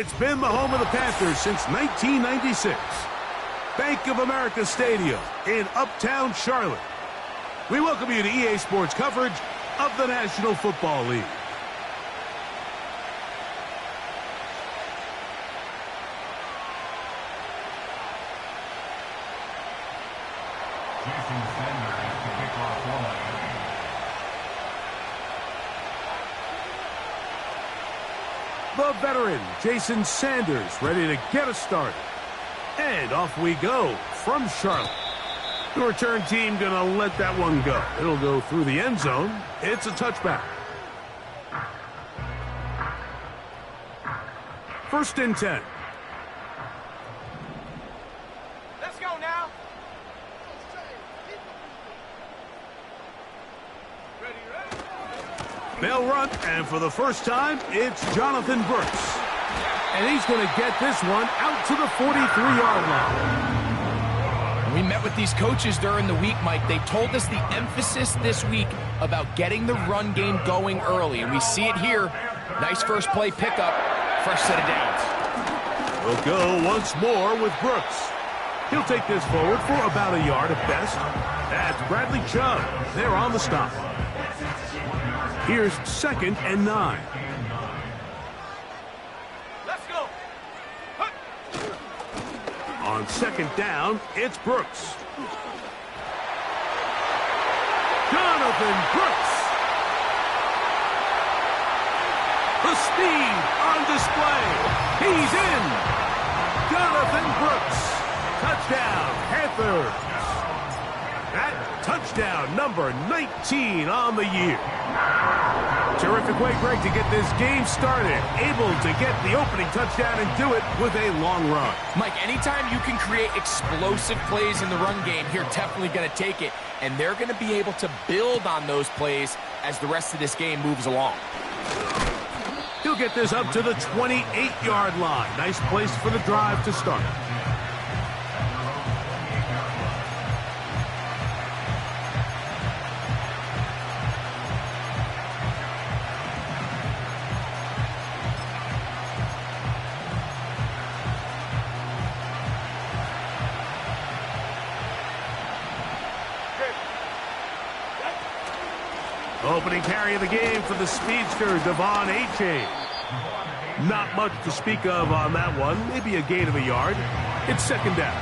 It's been the home of the Panthers since 1996. Bank of America Stadium in Uptown Charlotte. We welcome you to EA Sports coverage of the National Football League. The veteran, Jason Sanders, ready to get us started. And off we go from Charlotte. The return team going to let that one go. It'll go through the end zone. It's a touchback. 1st and 10. Let's go now. They'll run, and for the first time, it's Jonathan Brooks. And he's going to get this one out to the 43-yard line. We met with these coaches during the week, Mike. They told us the emphasis this week about getting the run game going early, and we see it here. Nice first play pickup, first set of downs. We'll go once more with Brooks. He'll take this forward for about a yard at best. That's Bradley Chubb. They're on the stop. Here's 2nd and 9. Let's go. On 2nd down, it's Brooks. Jonathan Brooks. The speed on display. He's in. Jonathan Brooks. Touchdown, Panthers. That touchdown number 19 on the year. Terrific way, Greg, to get this game started. Able to get the opening touchdown and do it with a long run. Mike, anytime you can create explosive plays in the run game, you're definitely going to take it. And they're going to be able to build on those plays as the rest of this game moves along. He'll get this up to the 28-yard line. Nice place for the drive to start. Opening carry of the game for the speedster, Devon Achane. Not much to speak of on that one. Maybe a gain of a yard. It's 2nd down.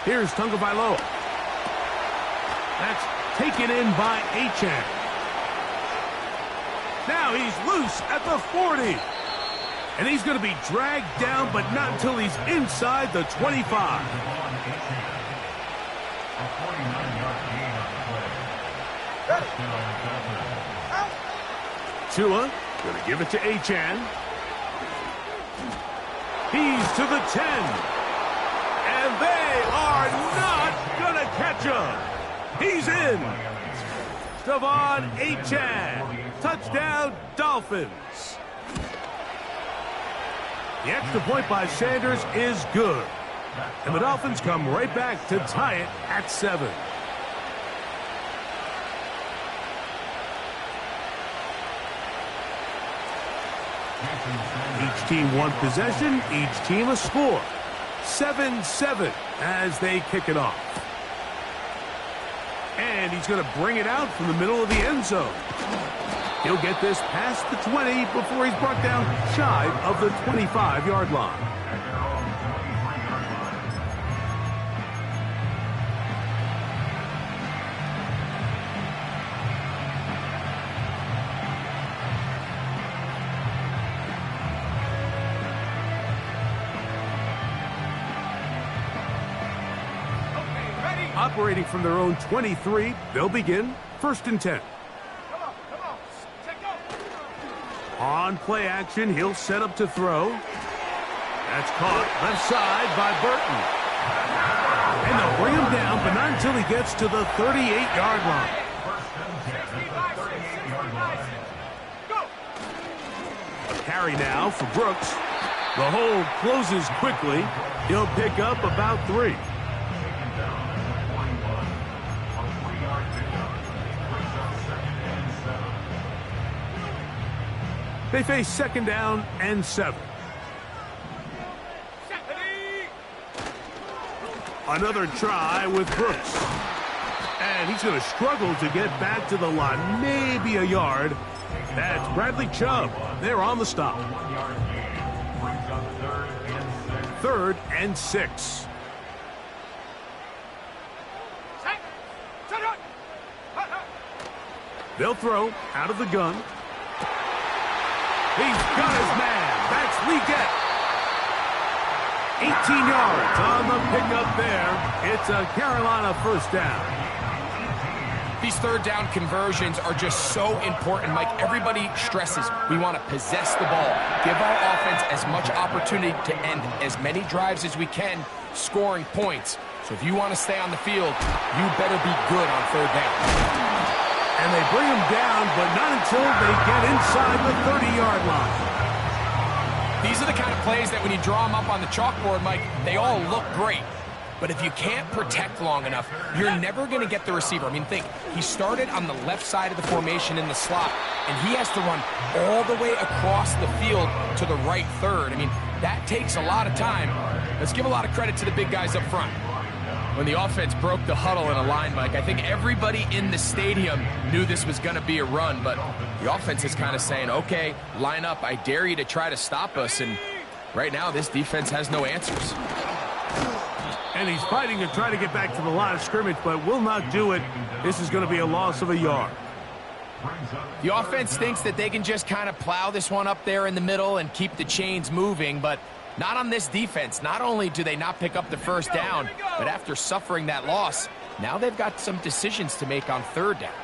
Here's Tagovailoa. That's taken in by Achane. Now he's loose at the 40. And he's going to be dragged down, but not until he's inside the 25. Tua going to give it to Achane. He's to the 10. And they are not going to catch him. He's in. Devon Achane. Touchdown, Dolphins. The extra point by Sanders is good. And the Dolphins come right back to tie it at 7. Each team one possession, each team a score. 7-7 as they kick it off. And he's going to bring it out from the middle of the end zone. He'll get this past the 20 before he's brought down shy of the 25-yard line. Operating from their own 23, they'll begin 1st and 10. On play action, he'll set up to throw. That's caught left side by Burton. And they'll bring him down, but not until he gets to the 38-yard line. A carry now for Brooks. The hold closes quickly. He'll pick up about 3. They face 2nd down and 7. Another try with Brooks. And he's going to struggle to get back to the line. Maybe a yard. That's Bradley Chubb. They're on the stop. 3rd and 6. They'll throw out of the gun. He's got his man. That's Leggett. 18 yards on the pickup there. It's a Carolina 1st down. These 3rd down conversions are just so important, Mike. Everybody stresses we want to possess the ball, give our offense as much opportunity to end as many drives as we can, scoring points. So if you want to stay on the field, you better be good on 3rd down. And they bring him down, but not until they get inside the 30-yard line. These are the kind of plays that when you draw them up on the chalkboard, Mike, they all look great. But if you can't protect long enough, you're never going to get the receiver. I mean, think, he started on the left side of the formation in the slot, and he has to run all the way across the field to the right 3rd. I mean, that takes a lot of time. Let's give a lot of credit to the big guys up front. When the offense broke the huddle in a line, Mike, I think everybody in the stadium knew this was going to be a run, but the offense is kind of saying, okay, line up, I dare you to try to stop us, and right now this defense has no answers. And he's fighting to try to get back to the line of scrimmage, but will not do it. This is going to be a loss of a yard. The offense thinks that they can just kind of plow this one up there in the middle and keep the chains moving, but not on this defense. Not only do they not pick up the 1st down, but after suffering that loss, now they've got some decisions to make on 3rd down.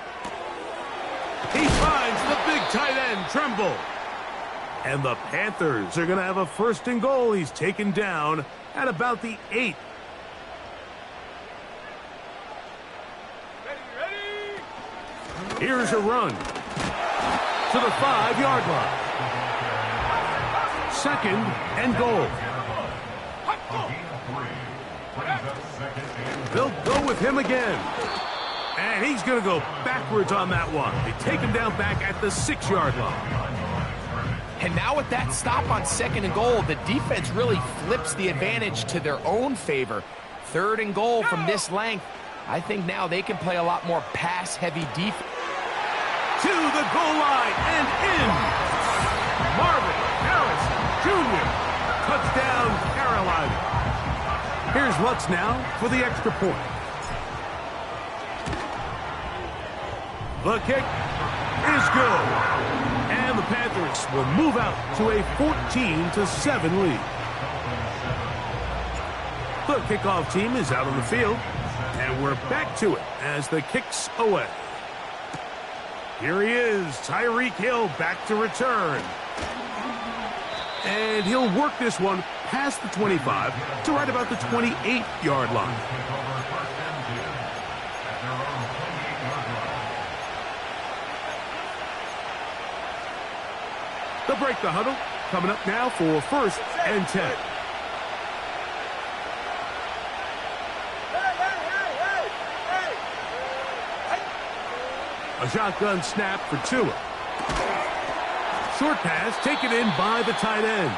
He finds the big tight end, Tremble. And the Panthers are going to have a 1st and goal. He's taken down at about the 8. Here's a run to the 5-yard line. 2nd and goal. They'll go with him again. And he's going to go backwards on that one. They take him down back at the 6-yard line. And now with that stop on 2nd and goal, the defense really flips the advantage to their own favor. 3rd and goal from this length. I think now they can play a lot more pass-heavy defense. To the goal line and in. Marvin Harrison Jr. Touchdown, Carolina. Here's Lutz now for the extra point. The kick is good. And the Panthers will move out to a 14-7 lead. The kickoff team is out on the field. And we're back to it as the kick's away. Here he is, Tyreek Hill back to return. And he'll work this one past the 25 to right about the 28-yard line. They'll break the huddle. Coming up now for 1st and 10. A shotgun snap for Tua. Short pass taken in by the tight end.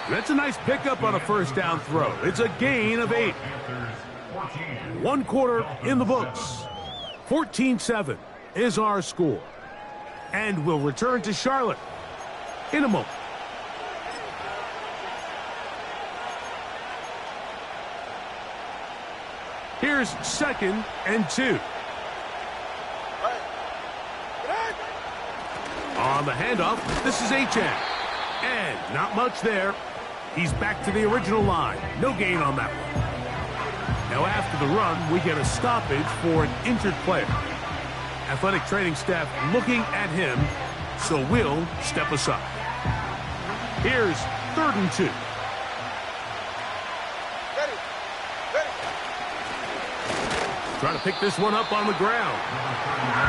That's a nice pickup on a 1st down throw. It's a gain of 8. 1 quarter in the books. 14-7 is our score. And we'll return to Charlotte in a moment. Here's 2nd and 2. On the handoff, this is Achane. And not much there. He's back to the original line. No gain on that one. Now after the run, we get a stoppage for an injured player. Athletic training staff looking at him, so we'll step aside. Here's 3rd and 2. trying to pick this one up on the ground.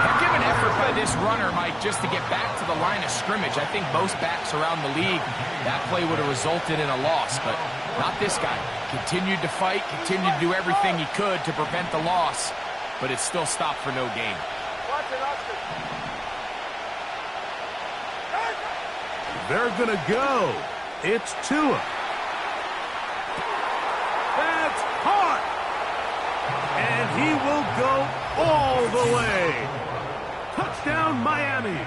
They're giving effort by this runner, Mike, just to get back to the line of scrimmage. I think most backs around the league, that play would have resulted in a loss, but not this guy. Continued to fight, continued to do everything he could to prevent the loss, but it still stopped for no gain. They're going to go. It's Tua. That's hard. And he will go all the way. Touchdown, Miami.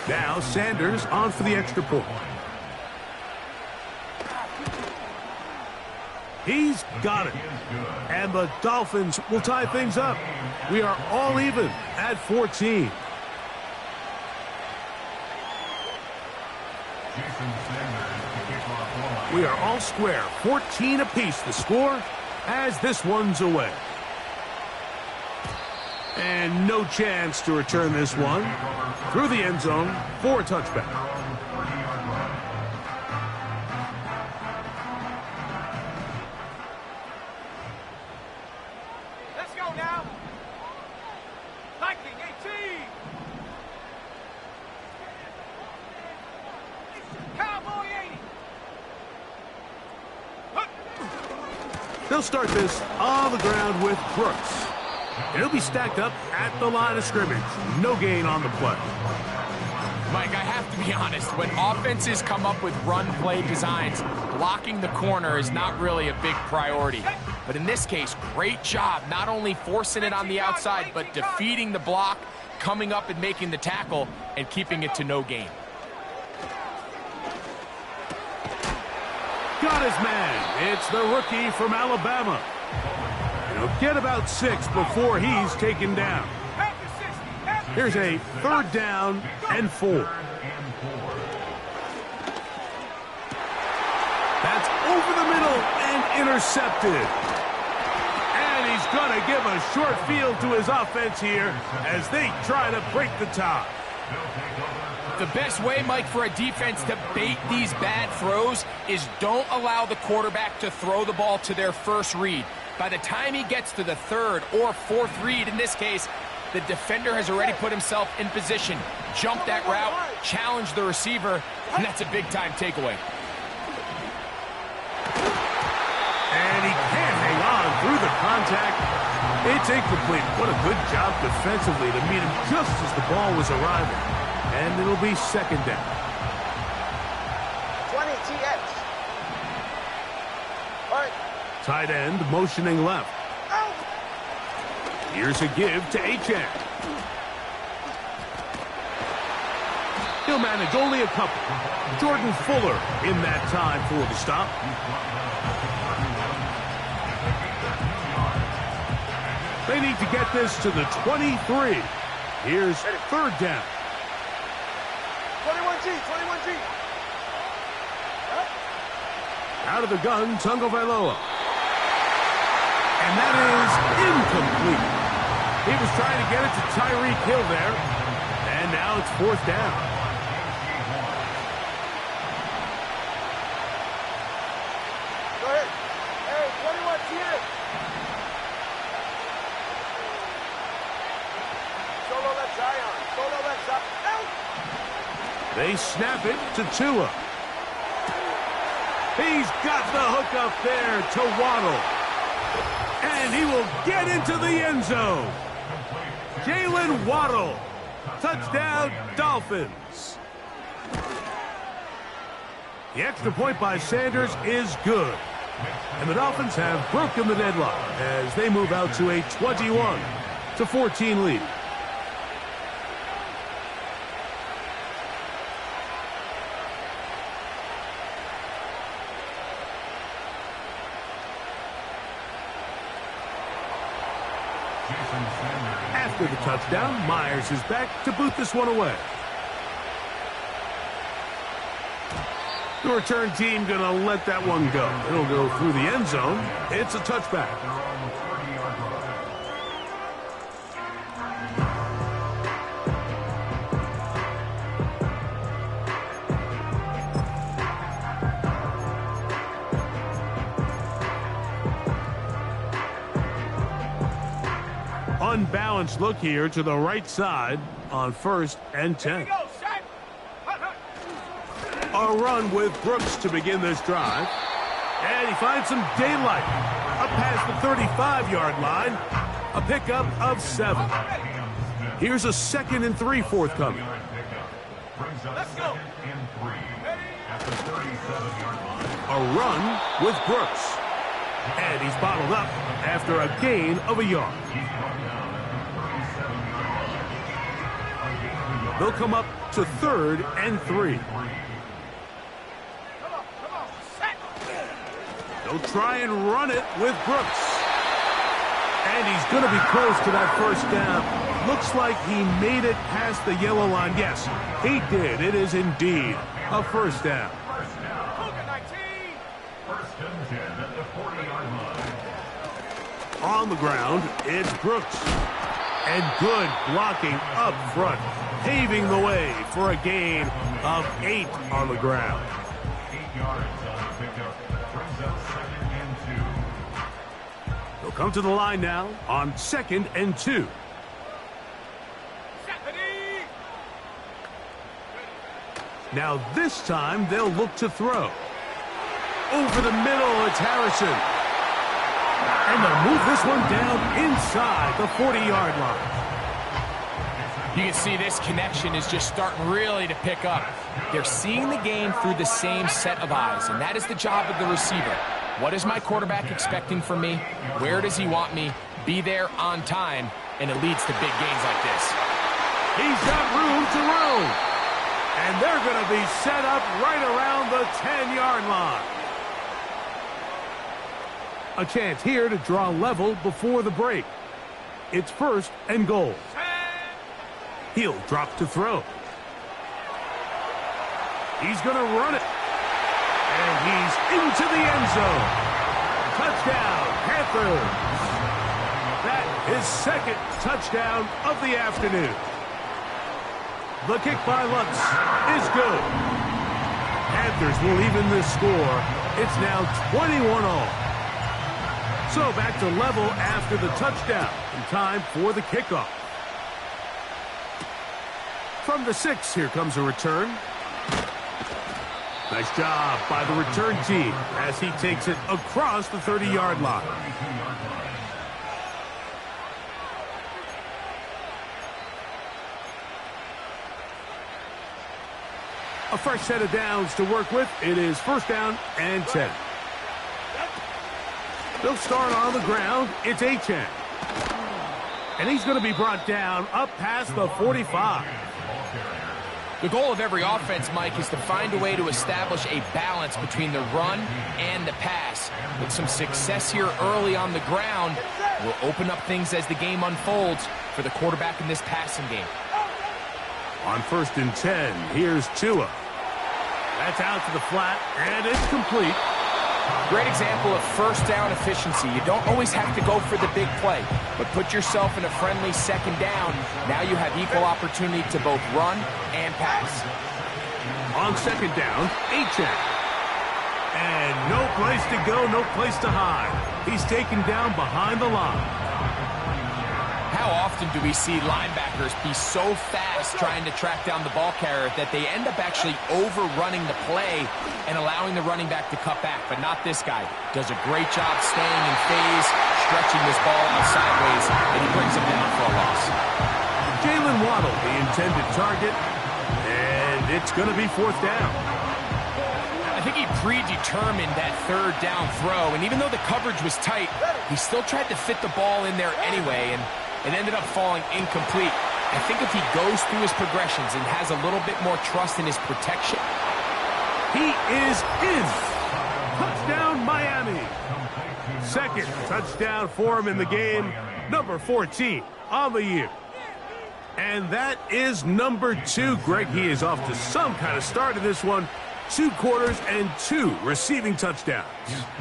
Now Sanders on for the extra point. He's got it. And the Dolphins will tie things up. We are all even at 14. We are all square. 14 apiece the score as this one's away. And no chance to return this one through the end zone for a touchback. Let's go now. Viking 18. Cowboy 80. They'll start this on the ground with Brooks. It'll be stacked up at the line of scrimmage. No gain on the play. Mike, I have to be honest. When offenses come up with run play designs, blocking the corner is not really a big priority. But in this case, great job not only forcing it on the outside, but defeating the block, coming up and making the tackle, and keeping it to no gain. Got his man. It's the rookie from Alabama. He'll get about 6 before he's taken down. Here's a 3rd down and 4. That's over the middle and intercepted. And he's going to give a short field to his offense here as they try to break the tie. The best way, Mike, for a defense to bait these bad throws is don't allow the quarterback to throw the ball to their first read. By the time he gets to the 3rd or 4th read, in this case, the defender has already put himself in position, jumped that route, challenged the receiver, and that's a big-time takeaway. And he can't hang on through the contact. It's incomplete. What a good job defensively to meet him just as the ball was arriving. And it'll be 2nd down. 20 TX. All right. Tight end motioning left. Here's a give to Achane. He'll manage only a couple. Jordan Fuller in that time for the stop. They need to get this to the 23. Here's 3rd down. 21G, 21G. Out of the gun, Tagovailoa. And that is incomplete. He was trying to get it to Tyreek Hill there. And now it's 4th down. Go ahead. Hey, 21 here. Solo left Zion. Solo left Zion. They snap it to Tua. He's got the hook up there to Waddle. And he will get into the end zone. Jalen Waddle. Touchdown, Dolphins. The extra point by Sanders is good. And the Dolphins have broken the deadlock as they move out to a 21-14 lead. After the touchdown, Myers is back to boot this one away. The return team going to let that one go. It'll go through the end zone. It's a touchback. unbalanced look here to the right side on 1st and 10. A run with Brooks to begin this drive. And he finds some daylight. Up past the 35-yard line. A pickup of 7. Here's a 2nd and 3 forthcoming. Let's go. A run with Brooks. And he's bottled up after a gain of a yard. They'll come up to 3rd and 3. They'll try and run it with Brooks. And he's going to be close to that 1st down. Looks like he made it past the yellow line. Yes, he did. It is indeed a 1st down. On the ground, it's Brooks. And good blocking up front, paving the way for a gain of 8 on the ground. 8 yards on the pickup. Brings up 2nd and 2. They'll come to the line now on 2nd and 2. Now this time they'll look to throw. Over the middle, it's Harrison. And they'll move this one down inside the 40-yard line. You can see this connection is just starting really to pick up. They're seeing the game through the same set of eyes, and that is the job of the receiver. What is my quarterback expecting from me? Where does he want me? Be there on time, and it leads to big gains like this. He's got room to roam. And they're going to be set up right around the 10-yard line. A chance here to draw level before the break. It's 1st and goal. He'll drop to throw. He's going to run it. And he's into the end zone. Touchdown, Panthers. That is 2nd touchdown of the afternoon. The kick by Lutz is good. Panthers will even this score. It's now 21-all. So back to level after the touchdown. In time for the kickoff. From the 6, here comes a return. Nice job by the return team as he takes it across the 30-yard line. A fresh set of downs to work with. It is 1st down and 10. They'll start on the ground. It's Achane. And he's going to be brought down up past the 45. The goal of every offense, Mike, is to find a way to establish a balance between the run and the pass. With some success here early on the ground, will open up things as the game unfolds for the quarterback in this passing game. On 1st and 10, here's Tua. That's out to the flat, and it's complete. Great example of 1st down efficiency. You don't always have to go for the big play, but put yourself in a friendly 2nd down. Now you have equal opportunity to both run and pass. On 2nd down, Achane. And no place to go, no place to hide. He's taken down behind the line. How often do we see linebackers be so fast trying to track down the ball carrier that they end up actually overrunning the play and allowing the running back to cut back? But not this guy. Does a great job staying in phase, stretching this ball out sideways, and he brings him down for a loss. Jalen Waddle, the intended target, and it's going to be 4th down. I think he predetermined that 3rd down throw, and even though the coverage was tight, he still tried to fit the ball in there anyway, and it ended up falling incomplete. I think if he goes through his progressions and has a little bit more trust in his protection. He is in. Touchdown, Miami. 2nd touchdown for him in the game. Number 14 on the year. And that is number 2. Greg, he is off to some kind of start in this one. 2 quarters and 2 receiving touchdowns.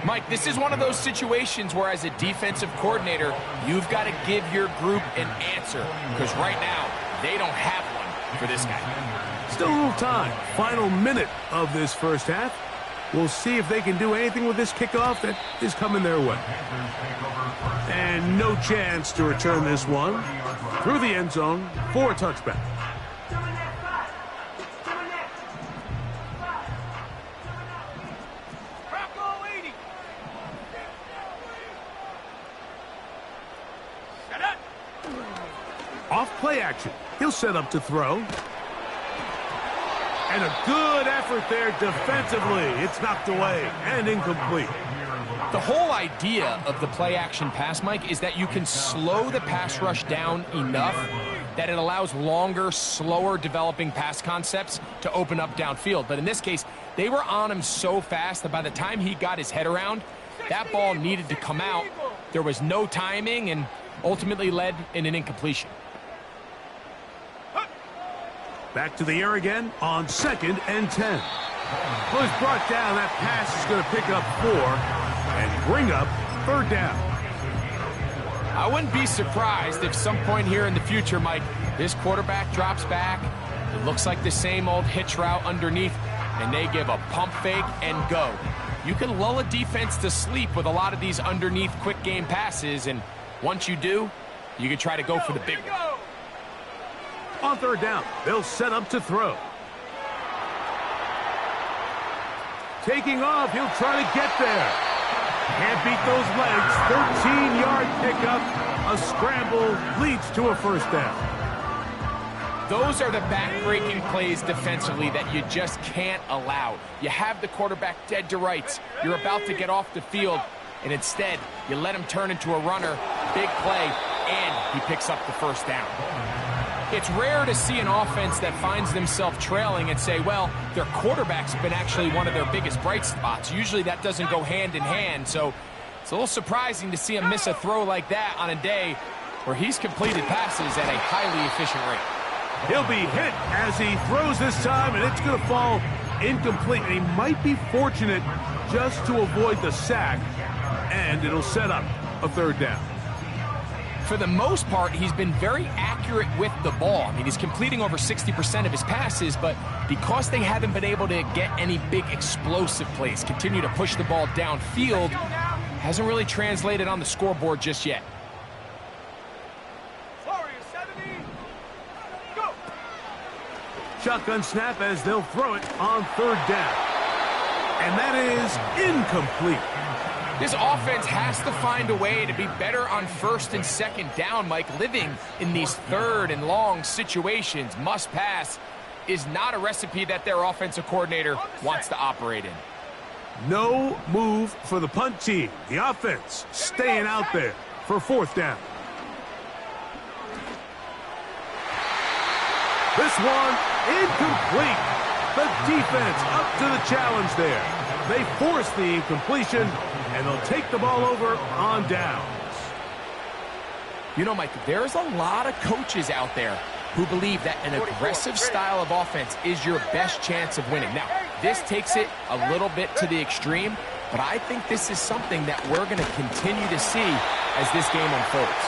Mike, this is one of those situations where as a defensive coordinator, you've got to give your group an answer. Because right now, they don't have one for this guy. Still a little time. Final minute of this 1st half. We'll see if they can do anything with this kickoff that is coming their way. And no chance to return this one through the end zone for a touchback. Off play action. He'll set up to throw. And a good effort there defensively. It's knocked away and incomplete. The whole idea of the play action pass, Mike, is that you can slow the pass rush down enough that it allows longer, slower developing pass concepts to open up downfield. But in this case, they were on him so fast that by the time he got his head around, that ball needed to come out. There was no timing and ultimately led in an incompletion. Back to the air again on 2nd and 10. Well, he's brought down. That pass is going to pick up 4 and bring up 3rd down. I wouldn't be surprised if some point here in the future, Mike, this quarterback drops back. It looks like the same old hitch route underneath, and they give a pump fake and go. You can lull a defense to sleep with a lot of these underneath quick game passes, and once you do, you can try to go for the big one. On 3rd down, they'll set up to throw. Taking off, he'll try to get there. Can't beat those legs. 13-yard pickup. A scramble leads to a 1st down. Those are the back-breaking plays defensively that you just can't allow. You have the quarterback dead to rights. You're about to get off the field, and instead, you let him turn into a runner, big play, and he picks up the 1st down. It's rare to see an offense that finds themselves trailing and say, well, their quarterback's been actually one of their biggest bright spots. Usually that doesn't go hand in hand, so it's a little surprising to see him miss a throw like that on a day where he's completed passes at a highly efficient rate. He'll be hit as he throws this time, and it's going to fall incomplete. And he might be fortunate just to avoid the sack, and it'll set up a 3rd down. For the most part, he's been very accurate with the ball. I mean, he's completing over 60% of his passes, but because they haven't been able to get any big explosive plays, continue to push the ball downfield, hasn't really translated on the scoreboard just yet. Shotgun snap as they'll throw it on 3rd down. And that is incomplete. This offense has to find a way to be better on 1st and 2nd down, Mike. Living in these 3rd and long situations, must pass, is not a recipe that their offensive coordinator wants to operate in. No move for the punt team. The offense staying out there for 4th down. This one incomplete. The defense up to the challenge there. They force the incompletion, and they'll take the ball over on downs. You know, Mike, there's a lot of coaches out there who believe that an aggressive style of offense is your best chance of winning. Now, this takes it a little bit to the extreme, but I think this is something that we're going to continue to see as this game unfolds.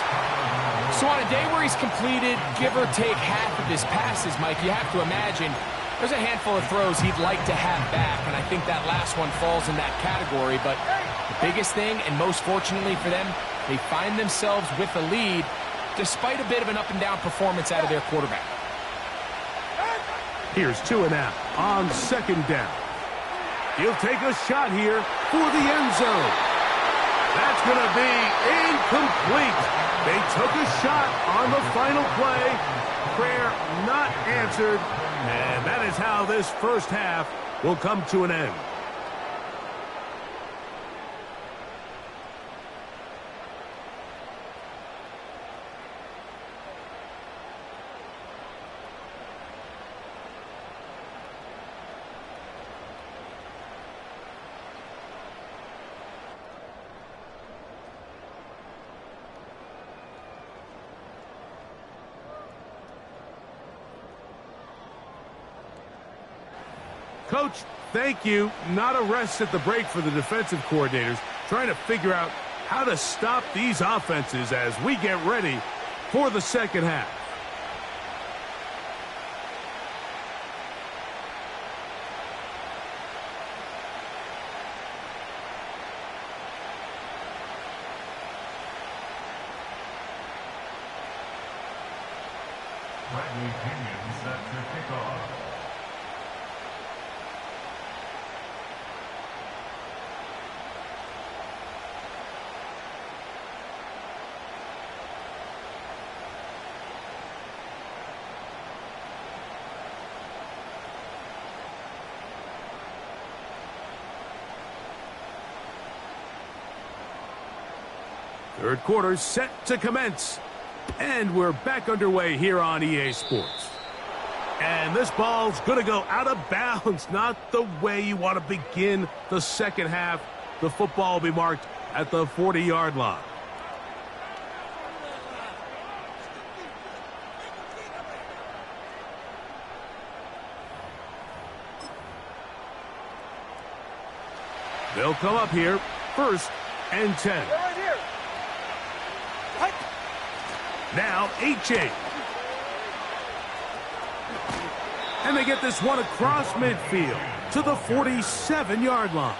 So on a day where he's completed, give or take half of his passes, Mike, you have to imagine there's a handful of throws he'd like to have back, and I think that last one falls in that category. But the biggest thing, and most fortunately for them, they find themselves with a lead despite a bit of an up-and-down performance out of their quarterback. Here's 2 and out on 2nd down. He'll take a shot here for the end zone. That's going to be incomplete. They took a shot on the final play. Prayer not answered. And that is how this 1st half will come to an end. Coach, thank you. Not a rest at the break for the defensive coordinators, trying to figure out how to stop these offenses as we get ready for the 2nd half. Bradley Pinion set to kick off. Third quarter set to commence. And we're back underway here on EA Sports. And this ball's going to go out of bounds. Not the way you want to begin the second half. The football will be marked at the 40-yard line. They'll come up here, 1st and 10. Now, H.A. And they get this one across midfield to the 47-yard line.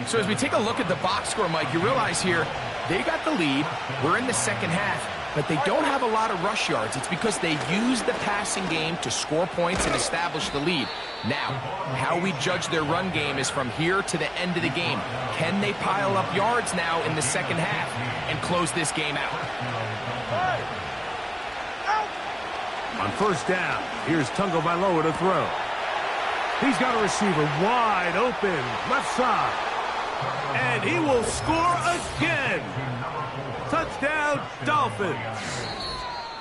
So as we take a look at the box score, Mike, you realize here they got the lead. We're in the second half, but they don't have a lot of rush yards. It's because they use the passing game to score points and establish the lead. Now, how we judge their run game is from here to the end of the game. Can they pile up yards now in the second half and close this game out? On 1st down, here's Tungo Vailoa to throw. He's got a receiver wide open, left side. And he will score again. Touchdown, Dolphins.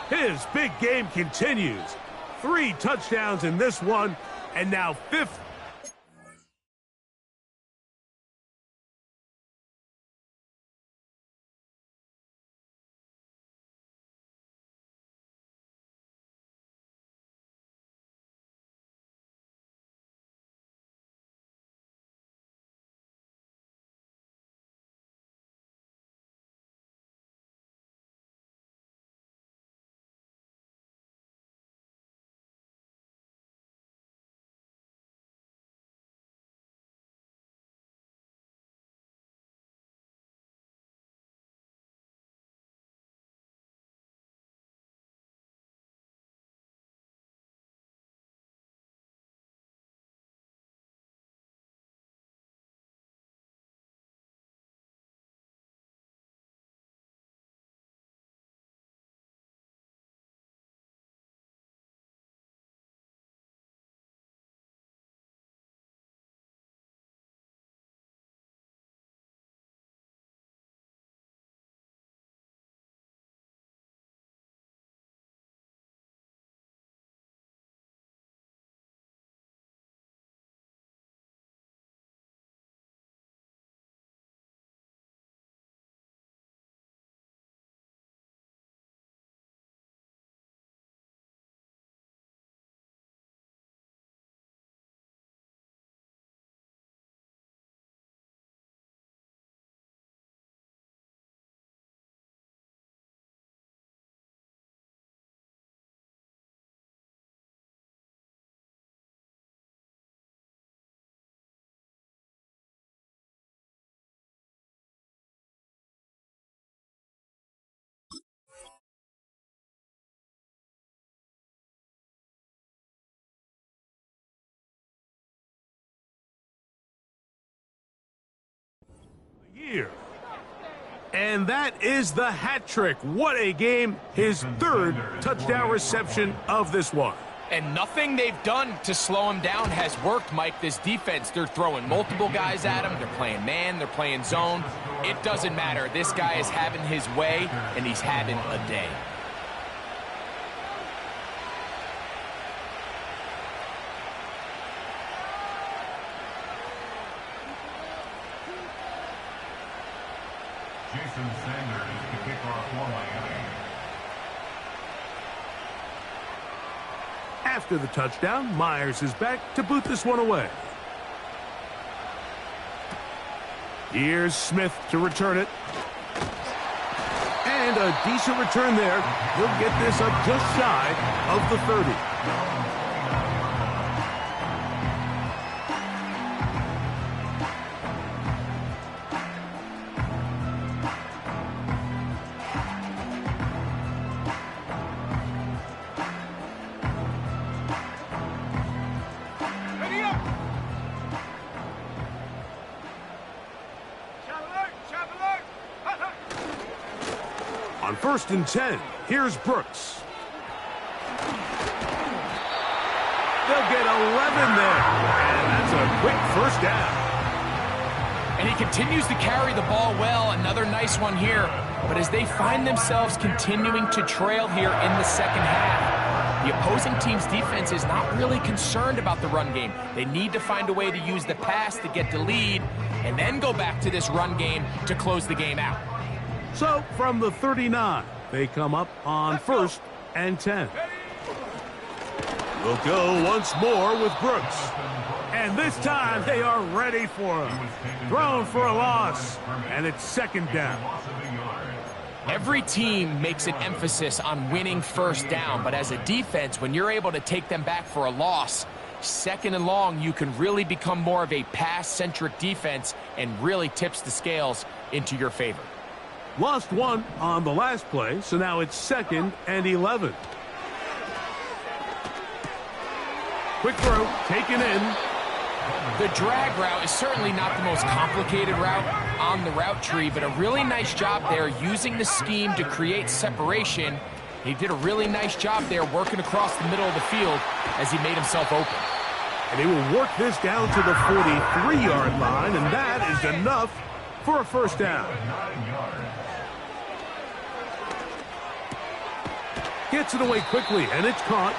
His big game continues. 3 touchdowns in this one, and now 5th. Year. And that is the hat trick. What a game. His 3rd touchdown reception of this one. And nothing they've done to slow him down has worked, Mike. This defense, they're throwing multiple guys at him. They're playing man, they're playing zone. It doesn't matter. This guy is having his way, and he's having a day. Jason Sanders to kick off for Miami. After the touchdown, Myers is back to boot this one away. Here's Smith to return it. And a decent return there. He'll get this up just shy of the 30. On 1st and 10, here's Brooks. They'll get 11 there. And that's a quick first down. And he continues to carry the ball well. Another nice one here. But as they find themselves continuing to trail here in the second half, the opposing team's defense is not really concerned about the run game. They need to find a way to use the pass to get the lead and then go back to this run game to close the game out. So from the 39, they come up on 1st and 10. We'll go once more with Brooks. And this time they are ready for him. Thrown for a loss. And it's 2nd down. Every team makes an emphasis on winning 1st down, but as a defense, when you're able to take them back for a loss, 2nd and long, you can really become more of a pass-centric defense and really tips the scales into your favor. Lost one on the last play, so now it's 2nd and 11. Quick throw, taken in. The drag route is certainly not the most complicated route on the route tree, but a really nice job there using the scheme to create separation. He did a really nice job there working across the middle of the field as he made himself open. And he will work this down to the 43-yard line, and that is enough for a 1st down. Gets it away quickly, and it's caught.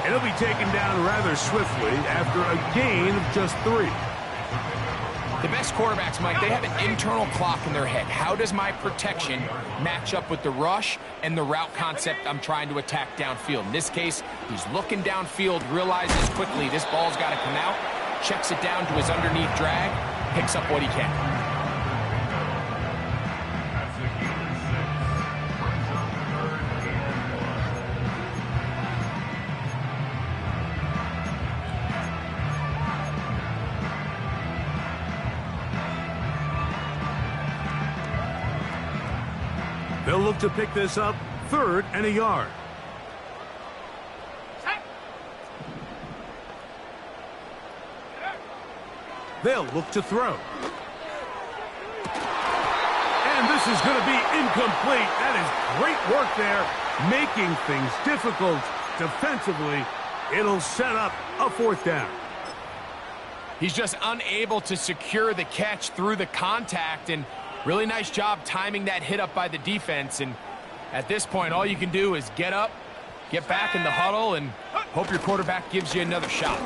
And he'll be taken down rather swiftly after a gain of just 3. The best quarterbacks, Mike, they have an internal clock in their head. How does my protection match up with the rush and the route concept I'm trying to attack downfield? In this case, he's looking downfield, realizes quickly this ball's got to come out, checks it down to his underneath drag, picks up what he can. They'll look to pick this up 3rd and a yard. They'll look to throw. And this is going to be incomplete. That is great work there, making things difficult defensively. It'll set up a 4th down. He's just unable to secure the catch through the contact, and really nice job timing that hit up by the defense. And at this point, all you can do is get up, get back in the huddle, and hope your quarterback gives you another shot.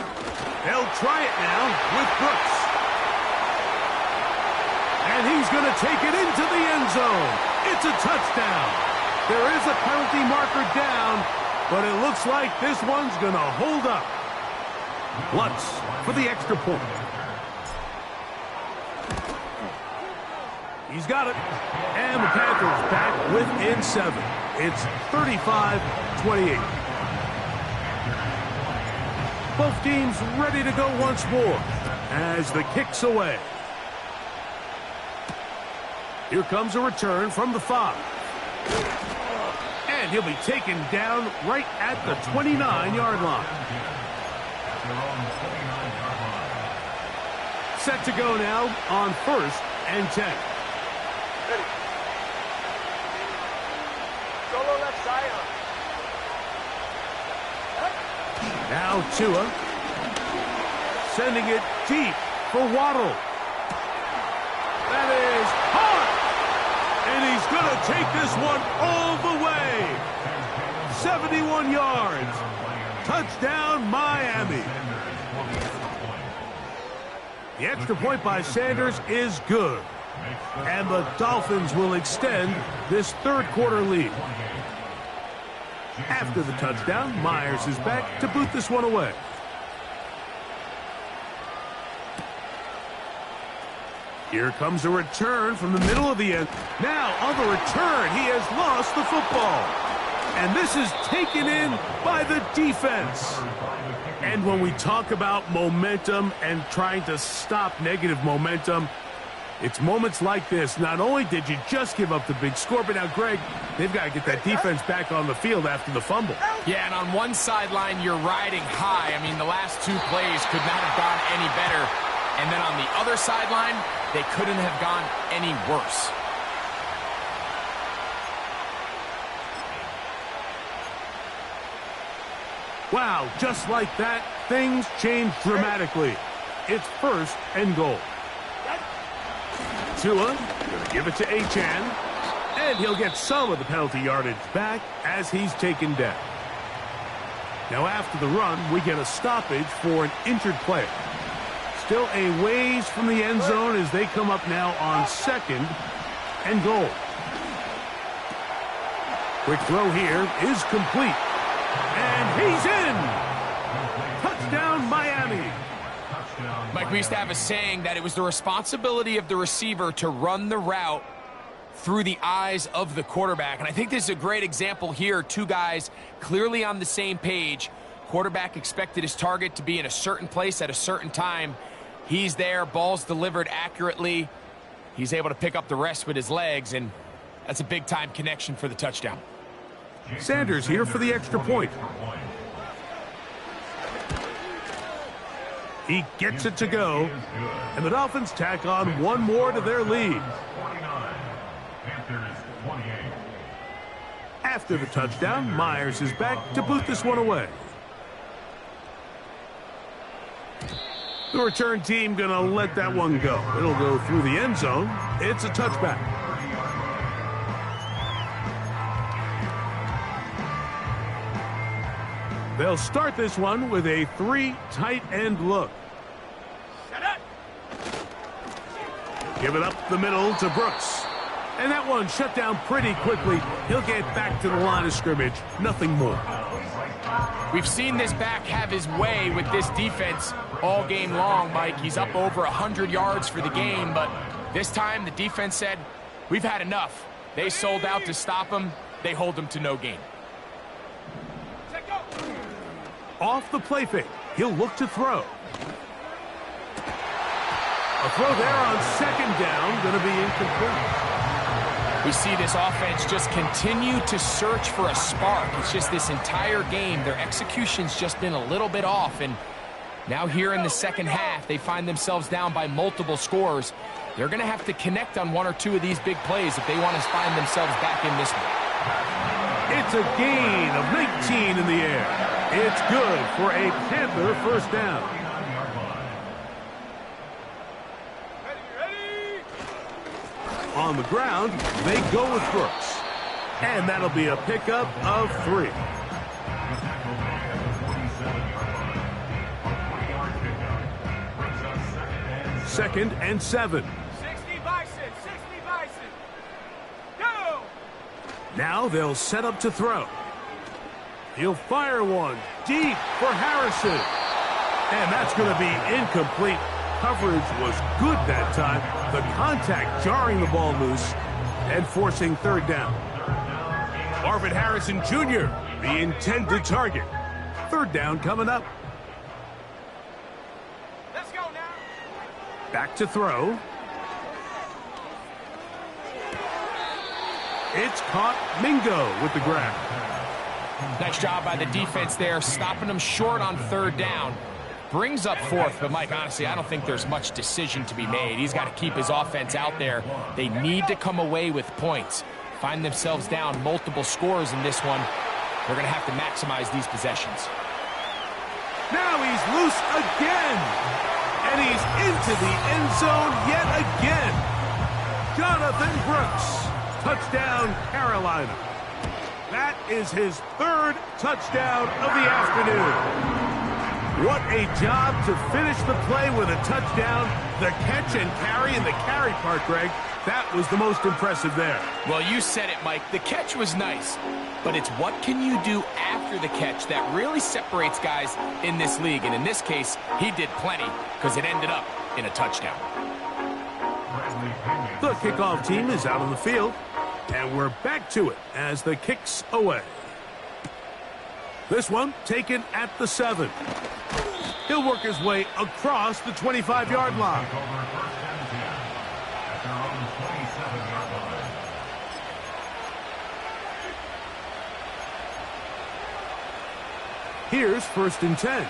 They'll try it now with Brooks. And he's going to take it into the end zone. It's a touchdown. There is a penalty marker down, but it looks like this one's going to hold up. Lutz for the extra point. He's got it. And the Panthers back within 7. It's 35-28. Both teams ready to go once more as the kick's away. Here comes a return from the 5. And he'll be taken down right at the 29-yard line. Set to go now on 1st and 10. Solo left side. Now Tua sending it deep for Waddle. That is hard. And he's going to take this one all the way. 71 yards. Touchdown, Miami. The extra point by Sanders is good. And the Dolphins will extend this 3rd quarter lead. After the touchdown, Myers is back to boot this one away. Here comes a return from the middle of the end. Now, on the return, he has lost the football. And this is taken in by the defense. And when we talk about momentum and trying to stop negative momentum, it's moments like this. Not only did you just give up the big score, but now, Greg, they've got to get that defense back on the field after the fumble. Yeah, and on one sideline, you're riding high. I mean, the last 2 plays could not have gone any better. And then on the other sideline, they couldn't have gone any worse. Wow, just like that, things change dramatically. It's 1st and goal. Tua going to give it to Achan, and he'll get some of the penalty yardage back as he's taken down. Now after the run, we get a stoppage for an injured player. Still a ways from the end zone as they come up now on 2nd and goal. Quick throw here is complete. And he's in! Touchdown, Miami! Mike, we used to have a saying that it was the responsibility of the receiver to run the route through the eyes of the quarterback. And I think this is a great example here. Two guys clearly on the same page. Quarterback expected his target to be in a certain place at a certain time. He's there, ball's delivered accurately. He's able to pick up the rest with his legs, and that's a big-time connection for the touchdown. Sanders here for the extra point. He gets it to go, and the Dolphins tack on one more to their lead. After the touchdown, Myers is back to boot this one away. The return team gonna let that one go. It'll go through the end zone. It's a touchback. They'll start this one with a 3 tight end look. Give it up the middle to Brooks. And that one shut down pretty quickly. He'll get back to the line of scrimmage. Nothing more. We've seen this back have his way with this defense all game long, Mike. He's up over 100 yards for the game, but this time the defense said, we've had enough. They sold out to stop him. They hold him to no gain. Off the play fake, he'll look to throw. A throw there on 2nd down, going to be incomplete. We see this offense just continue to search for a spark. It's just this entire game, their execution's just been a little bit off, and now here in the second half, they find themselves down by multiple scores. They're going to have to connect on 1 or 2 of these big plays if they want to find themselves back in this one. It's a gain of 19 in the air. It's good for a Panther 1st down. On the ground, they go with Brooks. And that'll be a pickup of 3. Second and 7. 60 Bison, 60 Bison. Go! Now they'll set up to throw. He'll fire one deep for Harrison. And that's going to be incomplete. Coverage was good that time. The contact jarring the ball loose and forcing 3rd down. Marvin Harrison Jr., the intended target. 3rd down coming up. Let's go now. Back to throw. It's caught. Mingo with the grab. Nice job by the defense there, stopping them short on 3rd down. Brings up 4th, but Mike, honestly, I don't think there's much decision to be made. He's got to keep his offense out there. They need to come away with points. Find themselves down multiple scores in this one. They're going to have to maximize these possessions. Now he's loose again. And he's into the end zone yet again. Jonathan Brooks. Touchdown, Carolina. That is his 3rd touchdown of the afternoon. What a job to finish the play with a touchdown. The catch and carry, and the carry part, Greg, that was the most impressive there. Well, you said it, Mike. The catch was nice, but it's what can you do after the catch that really separates guys in this league. And in this case, he did plenty because it ended up in a touchdown. The kickoff team is out on the field, and we're back to it as the kick's away. This one taken at the 7. He'll work his way across the 25-yard line. Here's 1st and 10.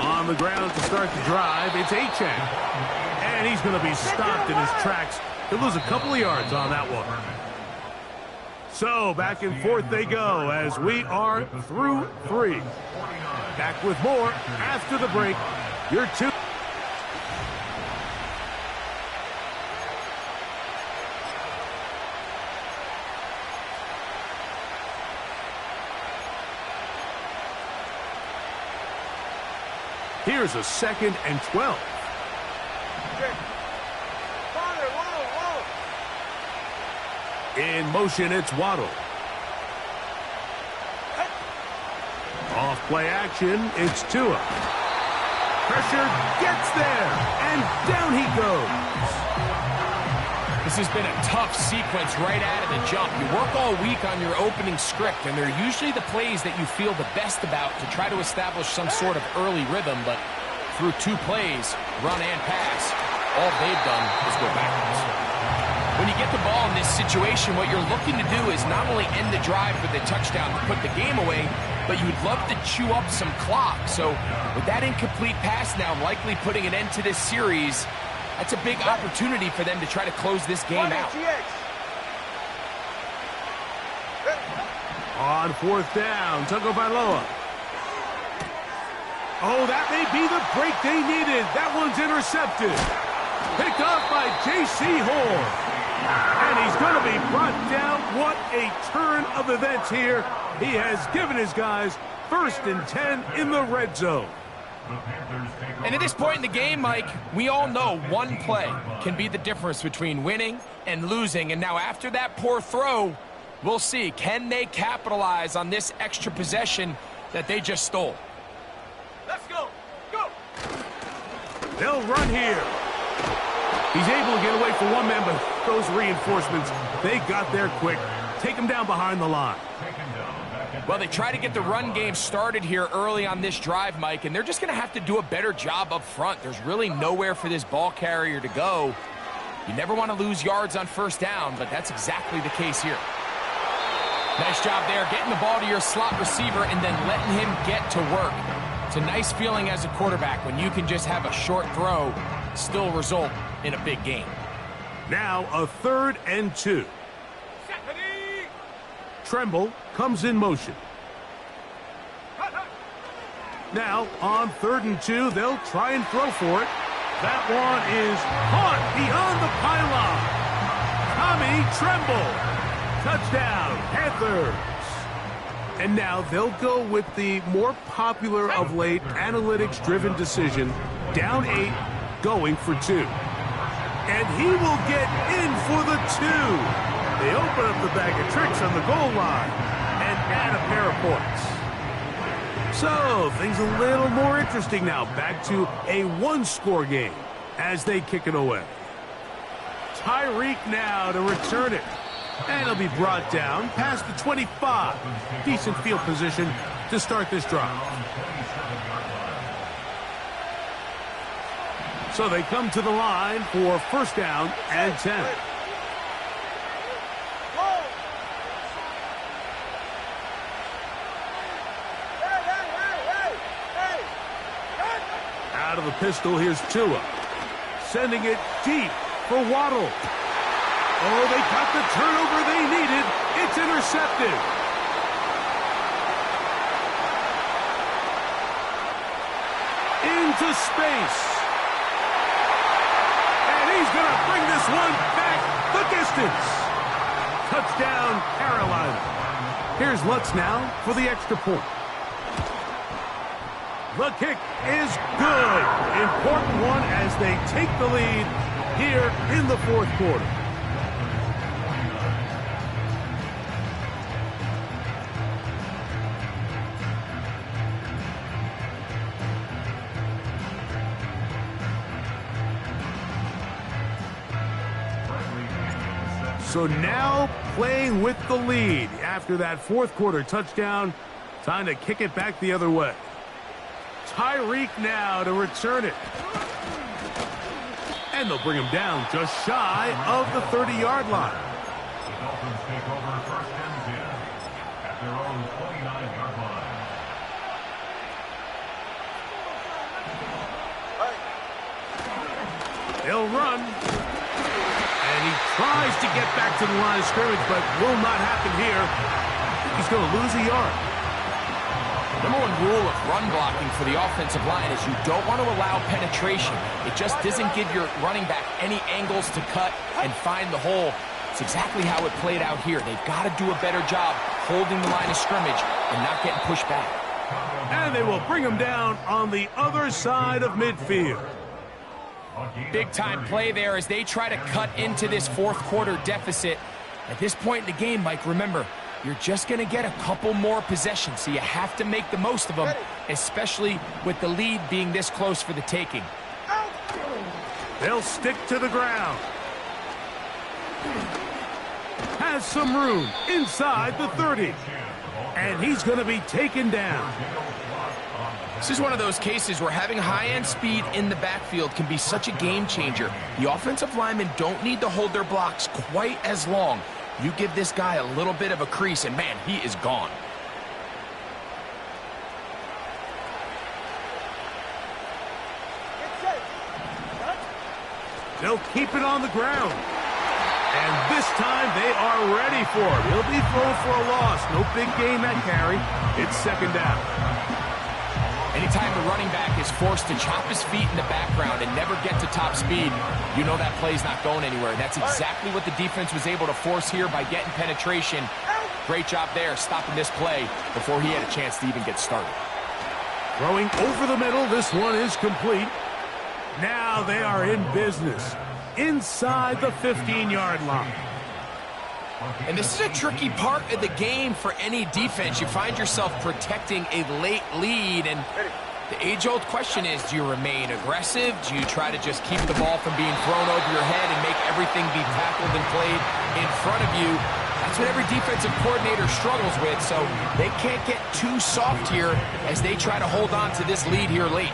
On the ground to start the drive, it's Achan. And he's going to be stopped in his tracks. He'll lose a couple of yards on that one. So back and forth they go as we are through 3. Back with more after the break. Your 2. Here's a 2nd and 12. In motion, it's Waddle. Off play action, it's Tua. Pressure gets there, and down he goes. This has been a tough sequence right out of the jump. You work all week on your opening script, and they're usually the plays that you feel the best about to try to establish some sort of early rhythm, but through 2 plays, run and pass, all they've done is go backwards. When you get the ball in this situation, what you're looking to do is not only end the drive with a touchdown to put the game away, but you'd love to chew up some clock. So with that incomplete pass now likely putting an end to this series, that's a big opportunity for them to try to close this game out. On 4th down, Tagovailoa. Oh, that may be the break they needed. That one's intercepted. Picked off by J.C. Horn. And he's going to be brought down. What a turn of events here. He has given his guys 1st and 10 in the red zone. And at this point in the game, Mike, we all know one play can be the difference between winning and losing. And now after that poor throw, we'll see, can they capitalize on this extra possession that they just stole? Let's go. Go. They'll run here. He's able to get away from one man, but those reinforcements, they got there quick. Take him down behind the line. Well, they try to get the run game started here early on this drive, Mike, and they're just going to have to do a better job up front. There's really nowhere for this ball carrier to go. You never want to lose yards on 1st down, but that's exactly the case here. Nice job there, getting the ball to your slot receiver and then letting him get to work. It's a nice feeling as a quarterback when you can just have a short throw, still result in a big game. Now a 3rd and 2. Tremble comes in motion. Now on 3rd and 2, they'll try and throw for it. That one is caught beyond the pylon. Tommy Tremble. Touchdown, Panthers. And now they'll go with the more popular of late analytics-driven decision. Down 8, going for 2. And he will get in for the 2. They open up the bag of tricks on the goal line and add a pair of points. So things a little more interesting now. Back to a 1-score game as they kick it away. Tyreek now to return it. And he'll be brought down past the 25. Decent field position to start this drive. So they come to the line for 1st down and 10. Out of the pistol, here's Tua. Sending it deep for Waddle. Oh, they got the turnover they needed. It's intercepted. Into space. And he's going to bring this one back the distance. Touchdown, Carolina. Here's Lutz now for the extra point. The kick is good. Important one as they take the lead here in the 4th quarter. So now playing with the lead after that 4th quarter touchdown. Time to kick it back the other way. Tyreek now to return it. And they'll bring him down just shy of the 30-yard line. The Dolphins take over 1st and 10 at their own 29-yard line. They'll run. And he Tries to get back to the line of scrimmage, but will not happen here. He's going to lose a yard. Number one rule of run blocking for the offensive line is you don't want to allow penetration. It just doesn't give your running back any angles to cut and find the hole. It's exactly how it played out here. They've got to do a better job holding the line of scrimmage and not getting pushed back. And they will bring him down on the other side of midfield. Big-time play there as they try to cut into this fourth quarter deficit. At this point in the game, Mike, remember, you're just going to get a couple more possessions, so you have to make the most of them, especially with the lead being this close for the taking. They'll stick to the ground. Has some room inside the 30. And he's going to be taken down. This is one of those cases where having high-end speed in the backfield can be such a game changer. The offensive linemen don't need to hold their blocks quite as long. You give this guy a little bit of a crease, and man, he is gone. They'll keep it on the ground. And this time they are ready for him. He'll be thrown for a loss. No big gain that carry. It's second down. Anytime the running back is forced to chop his feet in the background and never get to top speed, you know that play's not going anywhere. That's exactly what the defense was able to force here by getting penetration. Great job there, stopping this play before he had a chance to even get started. Throwing over the middle, this one is complete. Now they are in business inside the 15-yard line. And this is a tricky part of the game for any defense. You find yourself protecting a late lead, and the age-old question is, do you remain aggressive? Do you try to just keep the ball from being thrown over your head and make everything be tackled and played in front of you? That's what every defensive coordinator struggles with, so they can't get too soft here as they try to hold on to this lead here late.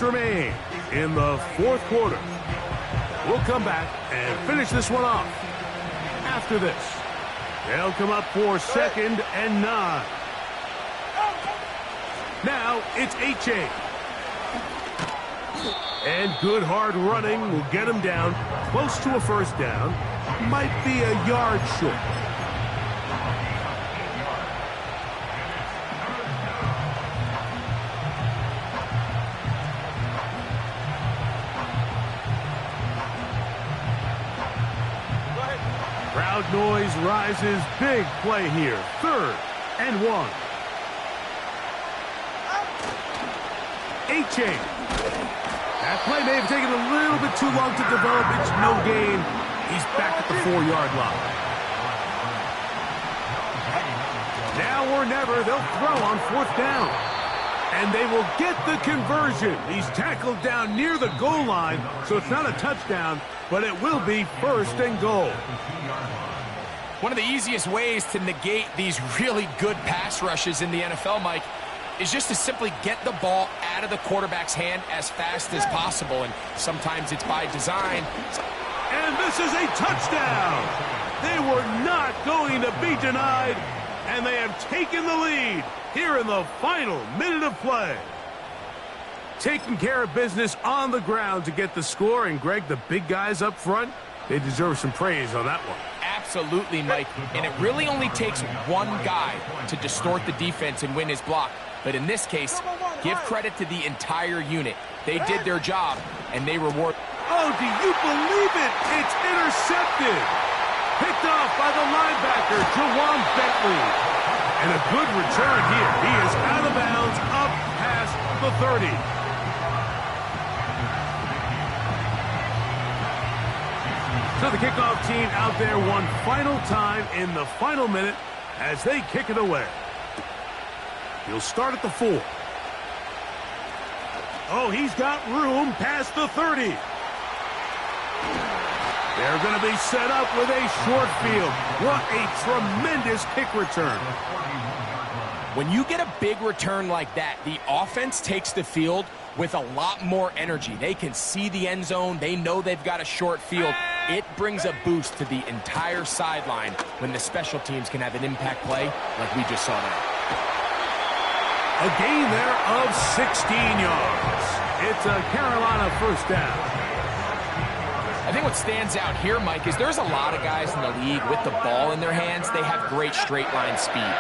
Remain in the fourth quarter. We'll come back and finish this one off. After this, they'll come up for 2nd and 9. Now it's H.A. And good hard running will get him down close to a first down. Might be a yard short. Crowd noise rises. Big play here. 3rd and 1. H.A. That play may have taken a little bit too long to develop. It's no gain. He's back at the 4-yard line. Now or never, they'll throw on 4th down. And they will get the conversion. He's tackled down near the goal line, so it's not a touchdown, but it will be 1st and goal. One of the easiest ways to negate these really good pass rushes in the NFL, Mike, is just to simply get the ball out of the quarterback's hand as fast as possible, and sometimes it's by design. And this is a touchdown! They were not going to be denied, and they have taken the lead here in the final minute of play. Taking care of business on the ground to get the score, and Greg, the big guys up front, they deserve some praise on that one. Absolutely, Mike. And it really only takes one guy to distort the defense and win his block. But in this case, give credit to the entire unit. They did their job, and they reward. Oh, do you believe it? It's intercepted. Picked off by the linebacker, Jawan Bentley. And a good return here. He is out of bounds up past the 30. So the kickoff team out there one final time in the final minute as they kick it away. He'll start at the 4. Oh, he's got room past the 30. They're going to be set up with a short field. What a tremendous kick return. When you get a big return like that, the offense takes the field with a lot more energy. They can see the end zone. They know they've got a short field. It brings a boost to the entire sideline when the special teams can have an impact play like we just saw there. A gain there of 16 yards. It's a Carolina first down. I think what stands out here, Mike, is there's a lot of guys in the league with the ball in their hands. They have great straight line speed.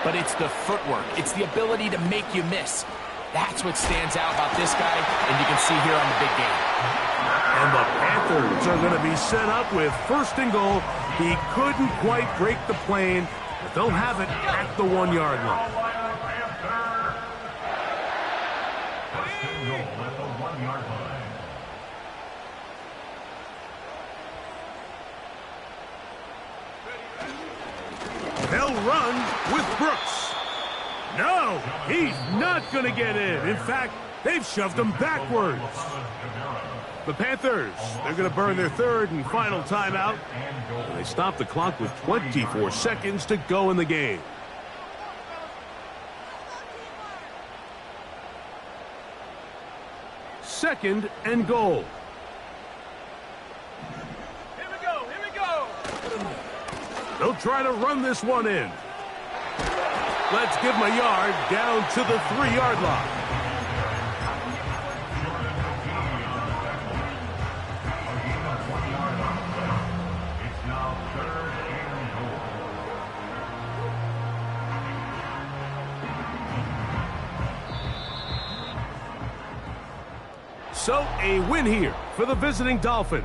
But it's the footwork. It's the ability to make you miss. That's what stands out about this guy, and you can see here on the big game. And the Panthers are going to be set up with first and goal. He couldn't quite break the plane, but they'll have it at the 1-yard line. First and goal at the 1-yard line. They'll run with Brooks. No, he's not going to get in. In fact, they've shoved him backwards. The Panthers, they're going to burn their third and final timeout. And they stop the clock with 24 seconds to go in the game. Second and goal. Here we go. Here we go. They'll try to run this one in. Let's give him a yard down to the 3-yard line. It's now third and goal. So a win here for the visiting Dolphins.